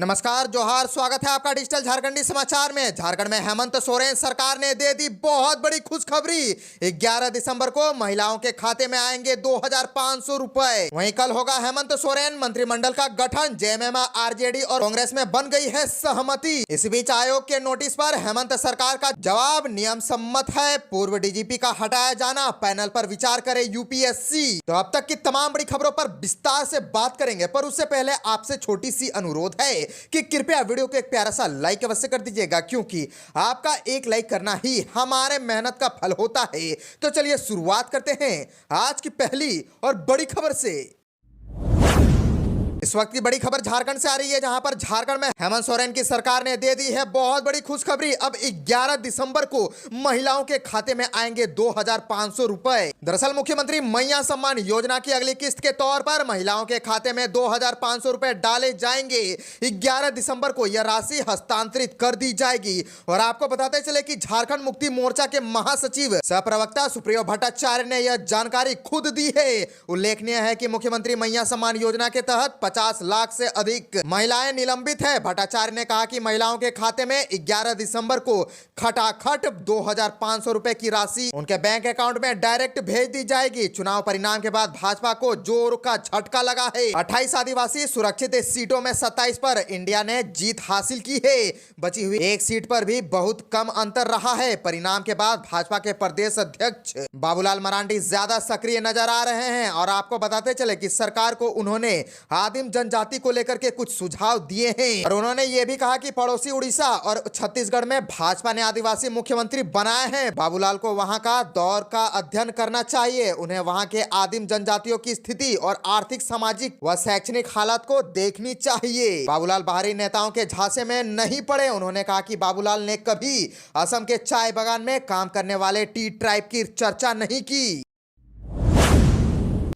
नमस्कार, जोहार, स्वागत है आपका डिजिटल झारखंडी समाचार में। झारखंड में हेमंत सोरेन सरकार ने दे दी बहुत बड़ी खुशखबरी। 11 दिसंबर को महिलाओं के खाते में आएंगे 2500 रुपए। वहीं कल होगा हेमंत सोरेन मंत्रिमंडल का गठन। जेएमएम, आरजेडी और कांग्रेस में बन गई है सहमति। इस बीच आयोग के नोटिस पर हेमंत सरकार का जवाब नियम सम्मत है। पूर्व डीजीपी का हटाया जाना, पैनल पर विचार करे यूपीएससी। तो अब तक की तमाम बड़ी खबरों पर विस्तार से बात करेंगे, पर उससे पहले आपसे छोटी सी अनुरोध है कि कृपया वीडियो को एक प्यारा सा लाइक अवश्य कर दीजिएगा, क्योंकि आपका एक लाइक करना ही हमारे मेहनत का फल होता है। तो चलिए शुरुआत करते हैं आज की पहली और बड़ी खबर से। इस वक्त की बड़ी खबर झारखंड से आ रही है, जहां पर झारखंड में हेमंत सोरेन की सरकार ने दे दी है बहुत बड़ी खुशखबरी। अब 11 दिसंबर को महिलाओं के खाते में आएंगे 2500 रुपए। दरअसल मुख्यमंत्री मैया सम्मान योजना की अगली किस्त के तौर पर महिलाओं के खाते में 2500 रुपए डाले जाएंगे। 11 दिसंबर को यह राशि हस्तांतरित कर दी जाएगी। और आपको बताते चले कि झारखंड मुक्ति मोर्चा के महासचिव सह प्रवक्ता सुप्रियो भट्टाचार्य ने यह जानकारी खुद दी है। उल्लेखनीय है कि मुख्यमंत्री मैया सम्मान योजना के तहत 50 लाख से अधिक महिलाएं निलंबित है। भट्टाचार्य ने कहा कि महिलाओं के खाते में 11 दिसंबर को खटाखट 2500 रुपए की राशि उनके बैंक अकाउंट में डायरेक्ट भेज दी जाएगी। चुनाव परिणाम के बाद भाजपा को जोर का झटका लगा है। 28 आदिवासी सुरक्षित सीटों में 27 पर इंडिया ने जीत हासिल की है। बची हुई एक सीट पर भी बहुत कम अंतर रहा है। परिणाम के बाद भाजपा के प्रदेश अध्यक्ष बाबूलाल मरांडी ज्यादा सक्रिय नजर आ रहे हैं। और आपको बताते चले कि सरकार को उन्होंने आदिम जनजाति को लेकर के कुछ सुझाव दिए हैं। और उन्होंने ये भी कहा कि पड़ोसी उड़ीसा और छत्तीसगढ़ में भाजपा ने आदिवासी मुख्यमंत्री बनाए हैं। बाबूलाल को वहां का दौर का अध्ययन करना चाहिए। उन्हें वहां के आदिम जनजातियों की स्थिति और आर्थिक, सामाजिक व शैक्षणिक हालत को देखनी चाहिए। बाबूलाल बाहरी नेताओं के झांसे में नहीं पड़े। उन्होंने कहा कि बाबूलाल ने कभी असम के चाय बागान में काम करने वाले टी ट्राइब की चर्चा नहीं की।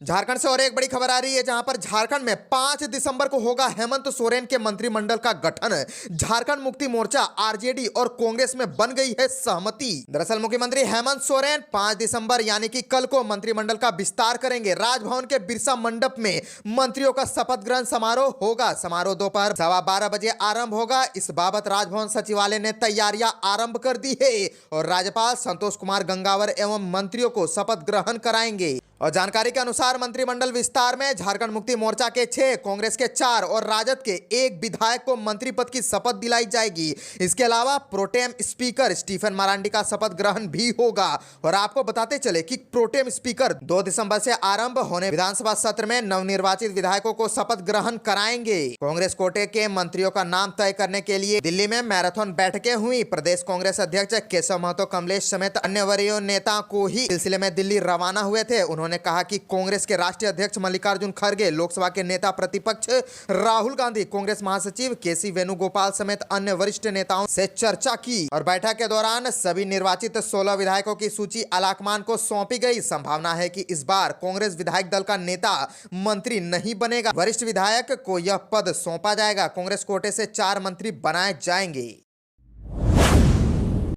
झारखंड से और एक बड़ी खबर आ रही है, जहां पर झारखंड में 5 दिसंबर को होगा हेमंत सोरेन के मंत्रिमंडल का गठन। झारखंड मुक्ति मोर्चा, आरजेडी और कांग्रेस में बन गई है सहमति। दरअसल मुख्यमंत्री हेमंत सोरेन 5 दिसंबर यानी कि कल को मंत्रिमंडल का विस्तार करेंगे। राजभवन के बिरसा मंडप में मंत्रियों का शपथ ग्रहण समारोह होगा। समारोह दोपहर 12:15 बजे आरंभ होगा। इस बाबत राजभवन सचिवालय ने तैयारियां आरंभ कर दी है और राज्यपाल संतोष कुमार गंगावर एवं मंत्रियों को शपथ ग्रहण कराएंगे। और जानकारी के अनुसार मंत्रिमंडल विस्तार में झारखंड मुक्ति मोर्चा के 6, कांग्रेस के 4 और राजद के 1 विधायक को मंत्री पद की शपथ दिलाई जाएगी। इसके अलावा प्रोटेम स्पीकर स्टीफन मरांडी का शपथ ग्रहण भी होगा। और आपको बताते चले कि प्रोटेम स्पीकर 2 दिसंबर से आरंभ होने विधानसभा सत्र में नवनिर्वाचित विधायकों को शपथ ग्रहण कराएंगे। कांग्रेस कोटे के मंत्रियों का नाम तय करने के लिए दिल्ली में मैराथन बैठकें हुई। प्रदेश कांग्रेस अध्यक्ष केशव महतो, कमलेश समेत अन्य वरीय नेता को ही सिलसिले में दिल्ली रवाना हुए थे। उन्होंने कहा कि कांग्रेस के राष्ट्रीय अध्यक्ष मल्लिकार्जुन खड़गे, लोकसभा के नेता प्रतिपक्ष राहुल गांधी, कांग्रेस महासचिव केसी वेणुगोपाल समेत अन्य वरिष्ठ नेताओं से चर्चा की। और बैठक के दौरान सभी निर्वाचित 16 विधायकों की सूची आलाकमान को सौंपी गई। संभावना है कि इस बार कांग्रेस विधायक दल का नेता मंत्री नहीं बनेगा। वरिष्ठ विधायक को यह पद सौंपा जाएगा। कांग्रेस कोटे से 4 मंत्री बनाए जाएंगे।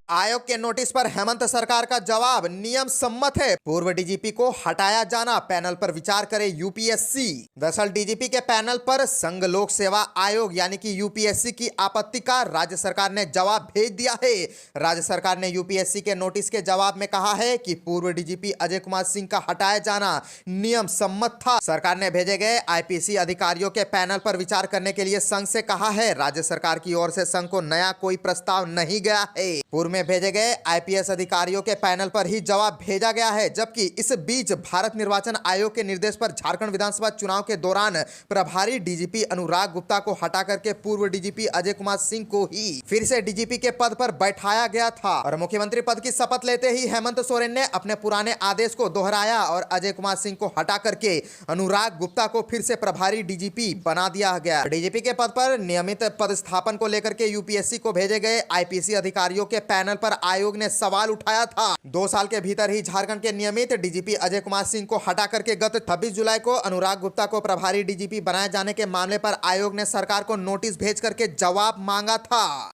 आयोग के नोटिस पर हेमंत सरकार का जवाब नियम सम्मत है। पूर्व डीजीपी को हटाया जाना, पैनल पर विचार करे यूपीएससी। दरअसल डीजीपी के पैनल पर संघ लोक सेवा आयोग यानी कि यूपीएससी की आपत्ति का राज्य सरकार ने जवाब भेज दिया है। राज्य सरकार ने यूपीएससी के नोटिस के जवाब में कहा है कि पूर्व डीजीपी अजय कुमार सिंह का हटाया जाना नियम सम्मत था। सरकार ने भेजे गए आईपीसी अधिकारियों के पैनल पर विचार करने के लिए संघ से कहा है। राज्य सरकार की ओर से संघ को नया कोई प्रस्ताव नहीं गया है। पूर्व भेजे गए आईपीएस अधिकारियों के पैनल पर ही जवाब भेजा गया है। जबकि इस बीच भारत निर्वाचन आयोग के निर्देश पर झारखंड विधानसभा चुनाव के दौरान प्रभारी डीजीपी अनुराग गुप्ता को हटा करके पूर्व डीजीपी अजय कुमार सिंह को ही फिर से डीजीपी के पद पर बैठाया गया था। और मुख्यमंत्री पद की शपथ लेते ही हेमंत सोरेन ने अपने पुराने आदेश को दोहराया और अजय कुमार सिंह को हटा करके अनुराग गुप्ता को फिर से प्रभारी डीजीपी बना दिया गया। डीजीपी के पद पर नियमित पदस्थापन को लेकर के यूपीएससी को भेजे गए आईपीसी अधिकारियों के पैनल पर आयोग ने सवाल उठाया था। 2 साल के भीतर ही झारखंड के नियमित डीजीपी अजय कुमार सिंह को हटा करके गत 26 जुलाई को अनुराग गुप्ता को प्रभारी डीजीपी बनाए जाने के मामले पर आयोग ने सरकार को नोटिस भेज करके जवाब मांगा था।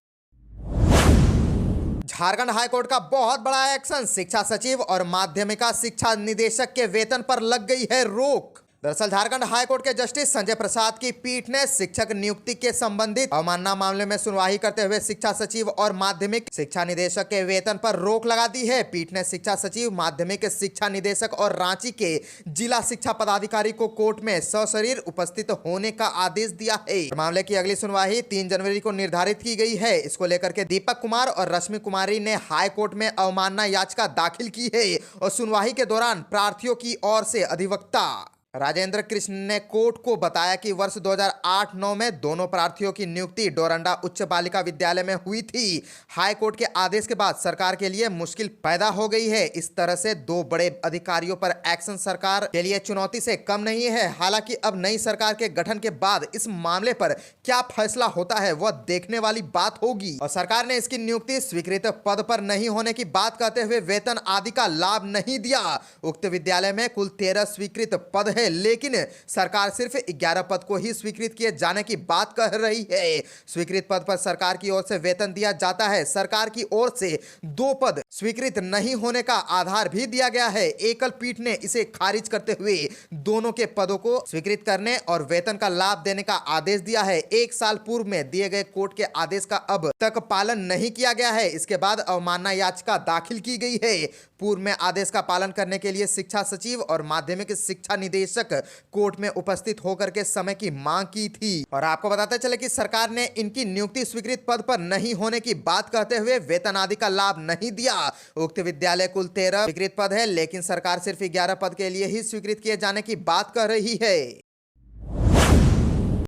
झारखंड हाईकोर्ट का बहुत बड़ा एक्शन, शिक्षा सचिव और माध्यमिका शिक्षा निदेशक के वेतन पर लग गई है रोक। दरअसल झारखंड हाईकोर्ट के जस्टिस संजय प्रसाद की पीठ ने शिक्षक नियुक्ति के संबंधित अवमानना मामले में सुनवाई करते हुए शिक्षा सचिव और माध्यमिक शिक्षा निदेशक के वेतन पर रोक लगा दी है। पीठ ने शिक्षा सचिव, माध्यमिक शिक्षा निदेशक और रांची के जिला शिक्षा पदाधिकारी को कोर्ट में सशरीर उपस्थित होने का आदेश दिया है। मामले की अगली सुनवाई 3 जनवरी को निर्धारित की गई है। इसको लेकर के दीपक कुमार और रश्मि कुमारी ने हाई कोर्ट में अवमानना याचिका दाखिल की है और सुनवाई के दौरान प्रार्थियों की ओर से अधिवक्ता राजेंद्र कृष्ण ने कोर्ट को बताया कि वर्ष 2008-9 में दोनों प्रार्थियों की नियुक्ति डोरंडा उच्च बालिका विद्यालय में हुई थी। हाई कोर्ट के आदेश के बाद सरकार के लिए मुश्किल पैदा हो गई है। इस तरह से 2 बड़े अधिकारियों पर एक्शन सरकार के लिए चुनौती से कम नहीं है। हालांकि अब नई सरकार के गठन के बाद इस मामले पर क्या फैसला होता है वह देखने वाली बात होगी। और सरकार ने इसकी नियुक्ति स्वीकृत पद पर नहीं होने की बात कहते हुए वेतन आदि का लाभ नहीं दिया। उक्त विद्यालय में कुल 13 स्वीकृत पद है, लेकिन सरकार सिर्फ 11 पद को ही स्वीकृत किए जाने की बात कह रही है। स्वीकृत पद पर सरकार की ओर से वेतन दिया जाता है। सरकार की ओर से 2 पद स्वीकृत नहीं होने का आधार भी दिया गया है। एकल पीठ ने इसे खारिज करते हुए दोनों के पदों को स्वीकृत करने और वेतन का लाभ देने का आदेश दिया है। 1 साल पूर्व में दिए गए कोर्ट के आदेश का अब तक पालन नहीं किया गया है। इसके बाद अवमानना याचिका दाखिल की गई है। पूर्व में आदेश का पालन करने के लिए शिक्षा सचिव और माध्यमिक शिक्षा निदेशक कोर्ट में उपस्थित होकर के समय की मांग की थी। और आपको बताते चले कि सरकार ने इनकी नियुक्ति स्वीकृत पद पर नहीं होने की बात कहते हुए वेतन आदि का लाभ नहीं दिया। उक्त विद्यालय कुल 13 स्वीकृत पद है, लेकिन सरकार सिर्फ 11 पद के लिए ही स्वीकृत किए जाने की बात कर रही है।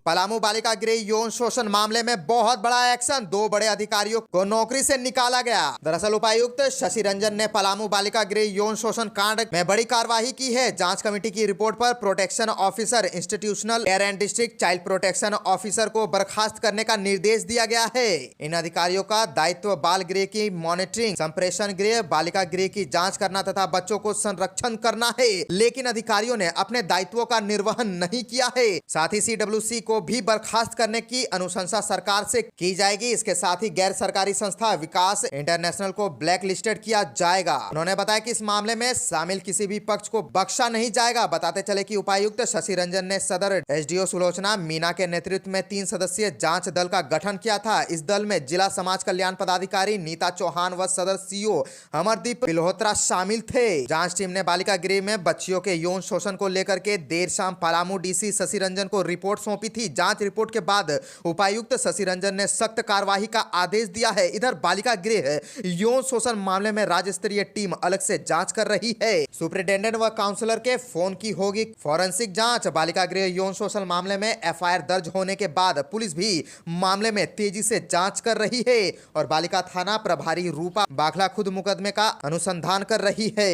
पलामू बालिका गृह यौन शोषण मामले में बहुत बड़ा एक्शन, 2 बड़े अधिकारियों को नौकरी से निकाला गया। दरअसल उपायुक्त शशि रंजन ने पलामू बालिका गृह यौन शोषण कांड में बड़ी कार्रवाई की है। जांच कमेटी की रिपोर्ट पर protection officer, institutional care and district child protection officer को बर्खास्त करने का निर्देश दिया गया है। इन अधिकारियों का दायित्व बाल गृह की मॉनिटरिंग, संप्रेषण गृह, बालिका गृह की जाँच करना तथा बच्चों को संरक्षण करना है, लेकिन अधिकारियों ने अपने दायित्वों का निर्वहन नहीं किया है। साथ ही CWC को भी बर्खास्त करने की अनुशंसा सरकार से की जाएगी। इसके साथ ही गैर सरकारी संस्था विकास इंटरनेशनल को ब्लैक लिस्टेड किया जाएगा। उन्होंने बताया कि इस मामले में शामिल किसी भी पक्ष को बख्शा नहीं जाएगा। बताते चले कि उपायुक्त शशि रंजन ने सदर SDO सुलोचना मीना के नेतृत्व में 3 सदस्यीय जांच दल का गठन किया था। इस दल में जिला समाज कल्याण पदाधिकारी नीता चौहान व सदर CO अमरदीप बिल्होत्रा शामिल थे। जांच टीम ने बालिका गृह में बच्चियों के यौन शोषण को लेकर के देर शाम पलामू DC शशि रंजन को रिपोर्ट सौंपी थी। जांच रिपोर्ट के बाद उपायुक्त शशि रंजन ने सख्त कार्रवाई का आदेश दिया है। इधर बालिका गृह यौन शोषण मामले में राज्य स्तरीय टीम अलग से जांच कर रही है। सुपरिटेंडेंट व काउंसलर के फोन की होगी फॉरेंसिक जांच। बालिका गृह यौन शोषण मामले में FIR दर्ज होने के बाद पुलिस भी मामले में तेजी से जांच कर रही है और बालिका थाना प्रभारी रूपा बाखला खुद मुकदमे का अनुसंधान कर रही है।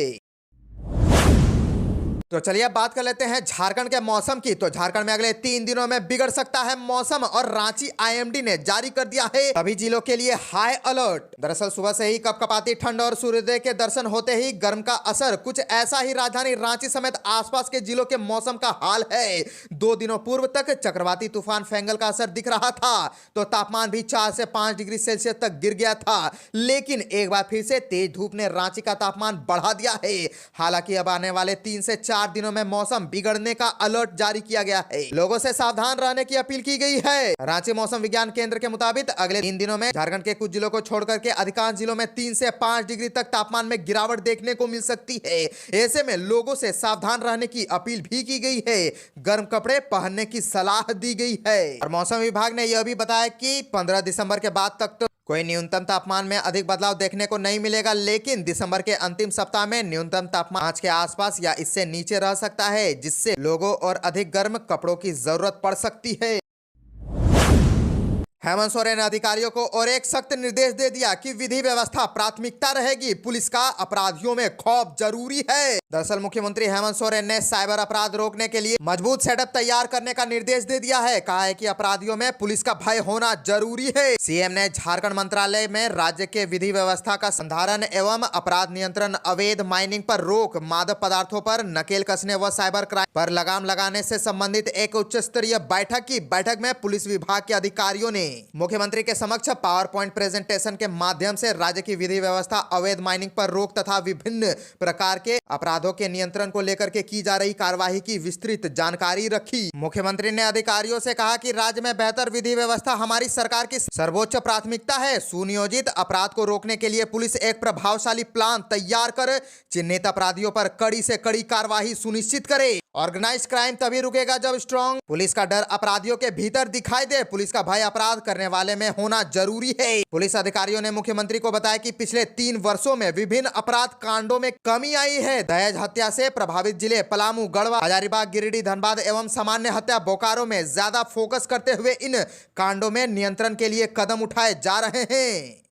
तो चलिए अब बात कर लेते हैं झारखंड के मौसम की। तो झारखंड में अगले 3 दिनों में बिगड़ सकता है मौसम और रांची IMD ने जारी कर दिया है सभी जिलों के लिए हाई अलर्ट। दरअसल सुबह से ही कपकपाती ठंड और सूर्योदय के दर्शन होते ही गर्म का असर, कुछ ऐसा ही राजधानी रांची समेत आसपास के जिलों के मौसम का हाल है। 2 दिनों पूर्व तक चक्रवाती तूफान फेंगल का असर दिख रहा था तो तापमान भी 4 से 5 डिग्री सेल्सियस तक गिर गया था, लेकिन एक बार फिर से तेज धूप ने रांची का तापमान बढ़ा दिया है। हालांकि अब आने वाले 3 से 4 दिनों में मौसम बिगड़ने का अलर्ट जारी किया गया है। लोगों से सावधान रहने की अपील की गई है। रांची मौसम विज्ञान केंद्र के मुताबिक अगले 3 दिनों में झारखंड के कुछ जिलों को छोड़कर के अधिकांश जिलों में 3 से 5 डिग्री तक तापमान में गिरावट देखने को मिल सकती है। ऐसे में लोगों से सावधान रहने की अपील भी की गई है। गर्म कपड़े पहनने की सलाह दी गई है और मौसम विभाग ने यह भी बताया कि 15 दिसंबर के बाद तक तो कोई न्यूनतम तापमान में अधिक बदलाव देखने को नहीं मिलेगा, लेकिन दिसंबर के अंतिम सप्ताह में न्यूनतम तापमान 5 के आसपास या इससे नीचे रह सकता है, जिससे लोगों और अधिक गर्म कपड़ों की जरूरत पड़ सकती है। हेमंत सोरेन ने अधिकारियों को और एक सख्त निर्देश दे दिया कि विधि व्यवस्था प्राथमिकता रहेगी, पुलिस का अपराधियों में खौफ जरूरी है। दरअसल मुख्यमंत्री हेमंत सोरेन ने साइबर अपराध रोकने के लिए मजबूत सेटअप तैयार करने का निर्देश दे दिया है। कहा है कि अपराधियों में पुलिस का भय होना जरूरी है। सीएम ने झारखंड मंत्रालय में राज्य के विधि व्यवस्था का संधारण एवं अपराध नियंत्रण, अवैध माइनिंग पर रोक, मादक पदार्थों पर नकेल कसने व साइबर क्राइम पर लगाम लगाने से संबंधित एक उच्च स्तरीय बैठक की। बैठक में पुलिस विभाग के अधिकारियों ने मुख्यमंत्री के समक्ष पावर पॉइंट प्रेजेंटेशन के माध्यम से राज्य की विधि व्यवस्था, अवैध माइनिंग पर रोक तथा विभिन्न प्रकार के अपराधों अपराधों के नियंत्रण को लेकर के की जा रही कार्यवाही की विस्तृत जानकारी रखी। मुख्यमंत्री ने अधिकारियों से कहा कि राज्य में बेहतर विधि व्यवस्था हमारी सरकार की सर्वोच्च प्राथमिकता है। सुनियोजित अपराध को रोकने के लिए पुलिस एक प्रभावशाली प्लान तैयार कर चिन्हित अपराधियों पर कड़ी से कड़ी कार्रवाई सुनिश्चित करे। ऑर्गेनाइज्ड क्राइम तभी रुकेगा जब स्ट्रॉन्ग पुलिस का डर अपराधियों के भीतर दिखाई दे। पुलिस का भय अपराध करने वाले में होना जरूरी है। पुलिस अधिकारियों ने मुख्यमंत्री को बताया कि पिछले 3 वर्षों में विभिन्न अपराध कांडों में कमी आई है। दहेज हत्या से प्रभावित जिले पलामू, गढ़वा, हजारीबाग, गिरिडीह, धनबाद एवं सामान्य हत्या बोकारो में ज्यादा फोकस करते हुए इन कांडों में नियंत्रण के लिए कदम उठाए जा रहे हैं।